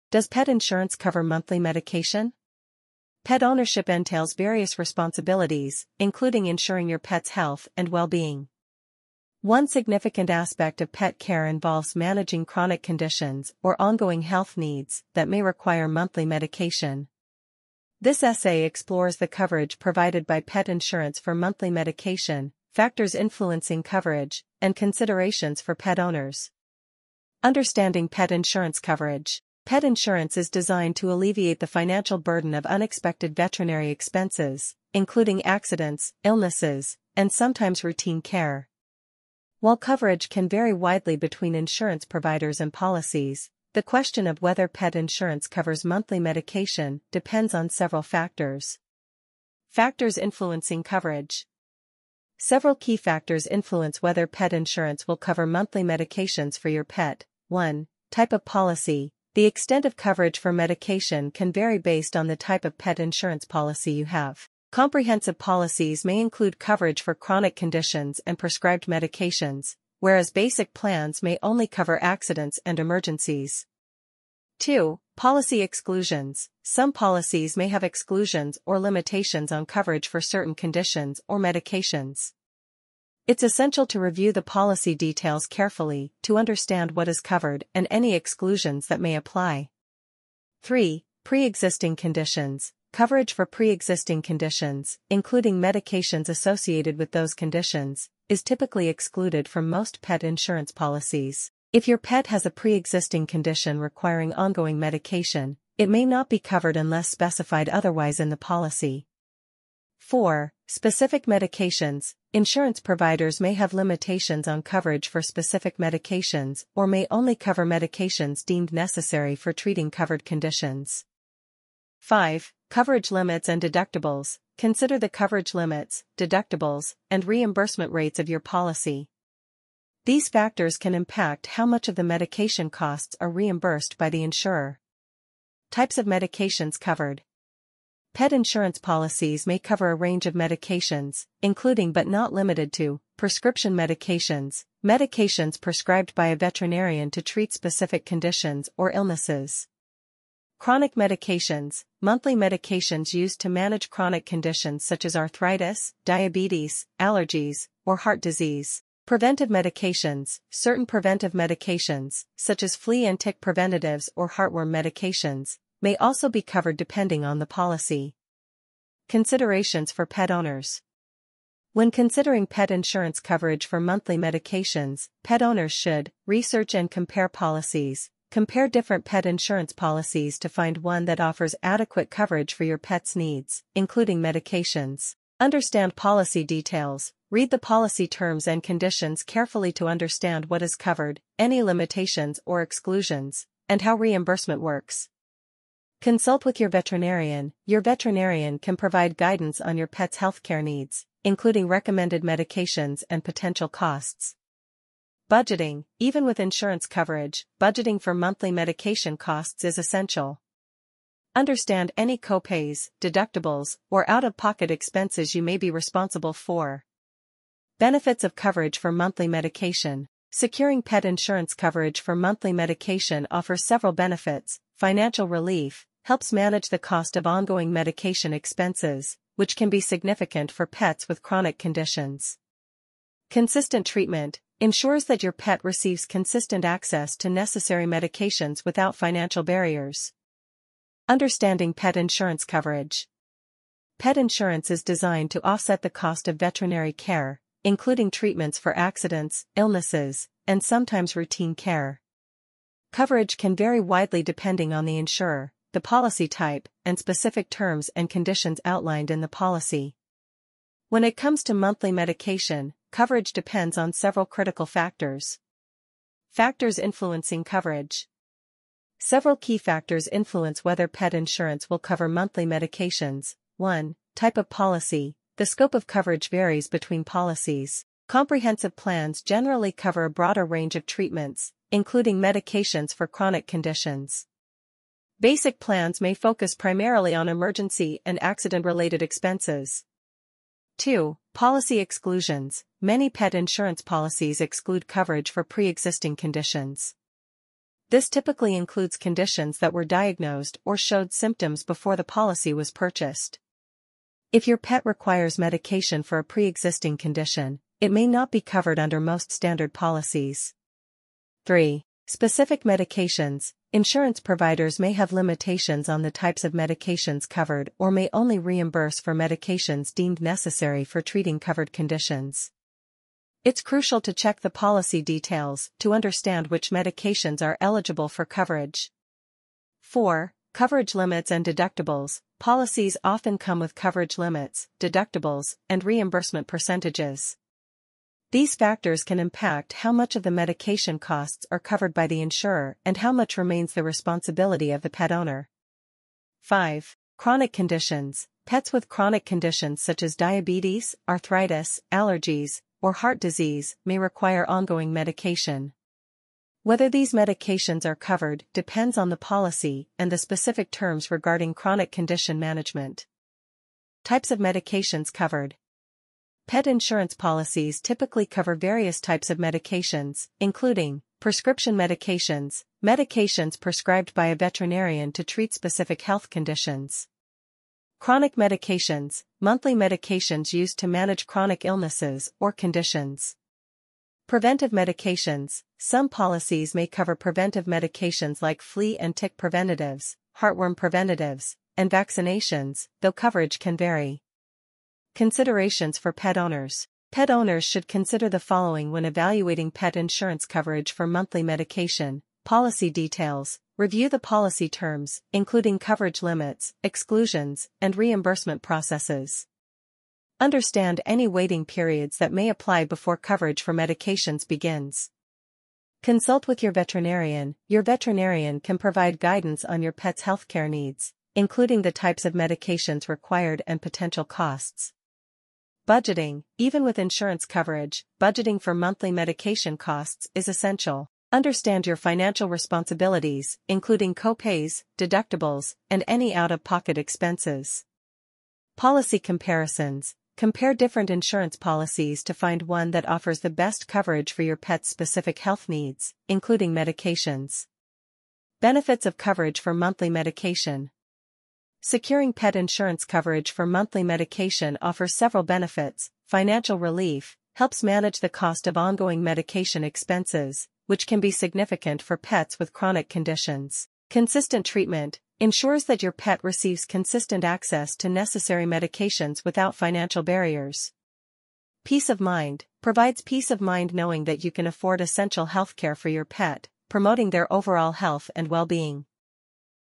Does pet insurance cover monthly medication? Pet ownership entails various responsibilities, including ensuring your pet's health and well-being. One significant aspect of pet care involves managing chronic conditions or ongoing health needs that may require monthly medication. This essay explores the coverage provided by pet insurance for monthly medication, factors influencing coverage, and considerations for pet owners. Understanding pet insurance coverage. Pet insurance is designed to alleviate the financial burden of unexpected veterinary expenses, including accidents, illnesses, and sometimes routine care. While coverage can vary widely between insurance providers and policies, the question of whether pet insurance covers monthly medication depends on several factors. Factors influencing coverage. Several key factors influence whether pet insurance will cover monthly medications for your pet. 1. Type of policy. The extent of coverage for medication can vary based on the type of pet insurance policy you have. Comprehensive policies may include coverage for chronic conditions and prescribed medications, whereas basic plans may only cover accidents and emergencies. 2. Policy exclusions. Some policies may have exclusions or limitations on coverage for certain conditions or medications. It's essential to review the policy details carefully to understand what is covered and any exclusions that may apply. 3. Pre-existing conditions. Coverage for pre-existing conditions, including medications associated with those conditions, is typically excluded from most pet insurance policies. If your pet has a pre-existing condition requiring ongoing medication, it may not be covered unless specified otherwise in the policy. 4. Specific medications. Insurance providers may have limitations on coverage for specific medications or may only cover medications deemed necessary for treating covered conditions. 5. Coverage limits and deductibles. Consider the coverage limits, deductibles, and reimbursement rates of your policy. These factors can impact how much of the medication costs are reimbursed by the insurer. Types of medications covered. Pet insurance policies may cover a range of medications, including but not limited to prescription medications, medications prescribed by a veterinarian to treat specific conditions or illnesses. Chronic medications, monthly medications used to manage chronic conditions such as arthritis, diabetes, allergies, or heart disease. Preventive medications, certain preventive medications, such as flea and tick preventatives or heartworm medications, may also be covered depending on the policy. Considerations for pet owners. When considering pet insurance coverage for monthly medications, pet owners should research and compare policies. Compare different pet insurance policies to find one that offers adequate coverage for your pet's needs, including medications. Understand policy details. Read the policy terms and conditions carefully to understand what is covered, any limitations or exclusions, and how reimbursement works. Consult with your veterinarian. Your veterinarian can provide guidance on your pet's healthcare needs, including recommended medications and potential costs. Budgeting. Even with insurance coverage, budgeting for monthly medication costs is essential. Understand any copays, deductibles, or out-of-pocket expenses you may be responsible for. Benefits of coverage for monthly medication. Securing pet insurance coverage for monthly medication offers several benefits. Financial relief helps manage the cost of ongoing medication expenses, which can be significant for pets with chronic conditions. Consistent treatment ensures that your pet receives consistent access to necessary medications without financial barriers. Understanding pet insurance coverage. Pet insurance is designed to offset the cost of veterinary care, including treatments for accidents, illnesses, and sometimes routine care. Coverage can vary widely depending on the insurer, the policy type, and specific terms and conditions outlined in the policy. When it comes to monthly medication, coverage depends on several critical factors. Factors influencing coverage. Several key factors influence whether pet insurance will cover monthly medications. 1. Type of policy. The scope of coverage varies between policies. Comprehensive plans generally cover a broader range of treatments, including medications for chronic conditions. Basic plans may focus primarily on emergency and accident-related expenses. 2. Policy exclusions. Many pet insurance policies exclude coverage for pre-existing conditions. This typically includes conditions that were diagnosed or showed symptoms before the policy was purchased. If your pet requires medication for a pre-existing condition, it may not be covered under most standard policies. 3. Specific medications. Insurance providers may have limitations on the types of medications covered or may only reimburse for medications deemed necessary for treating covered conditions. It's crucial to check the policy details to understand which medications are eligible for coverage. 4. Coverage limits and deductibles. Policies often come with coverage limits, deductibles, and reimbursement percentages. These factors can impact how much of the medication costs are covered by the insurer and how much remains the responsibility of the pet owner. 5. Chronic conditions. Pets with chronic conditions such as diabetes, arthritis, allergies, or heart disease may require ongoing medication. Whether these medications are covered depends on the policy and the specific terms regarding chronic condition management. Types of medications covered. Pet insurance policies typically cover various types of medications, including prescription medications, medications prescribed by a veterinarian to treat specific health conditions. Chronic medications, monthly medications used to manage chronic illnesses or conditions. Preventive medications, some policies may cover preventive medications like flea and tick preventatives, heartworm preventatives, and vaccinations, though coverage can vary. Considerations for pet owners. Pet owners should consider the following when evaluating pet insurance coverage for monthly medication. Policy details. Review the policy terms, including coverage limits, exclusions, and reimbursement processes. Understand any waiting periods that may apply before coverage for medications begins. Consult with your veterinarian. Your veterinarian can provide guidance on your pet's healthcare needs, including the types of medications required and potential costs. Budgeting. Even with insurance coverage, budgeting for monthly medication costs is essential. Understand your financial responsibilities, including co-pays, deductibles, and any out-of-pocket expenses. Policy comparisons. Compare different insurance policies to find one that offers the best coverage for your pet's specific health needs, including medications. Benefits of coverage for monthly medication. Securing pet insurance coverage for monthly medication offers several benefits. Financial relief helps manage the cost of ongoing medication expenses, which can be significant for pets with chronic conditions. Consistent treatment ensures that your pet receives consistent access to necessary medications without financial barriers. Peace of mind provides peace of mind knowing that you can afford essential healthcare for your pet, promoting their overall health and well-being.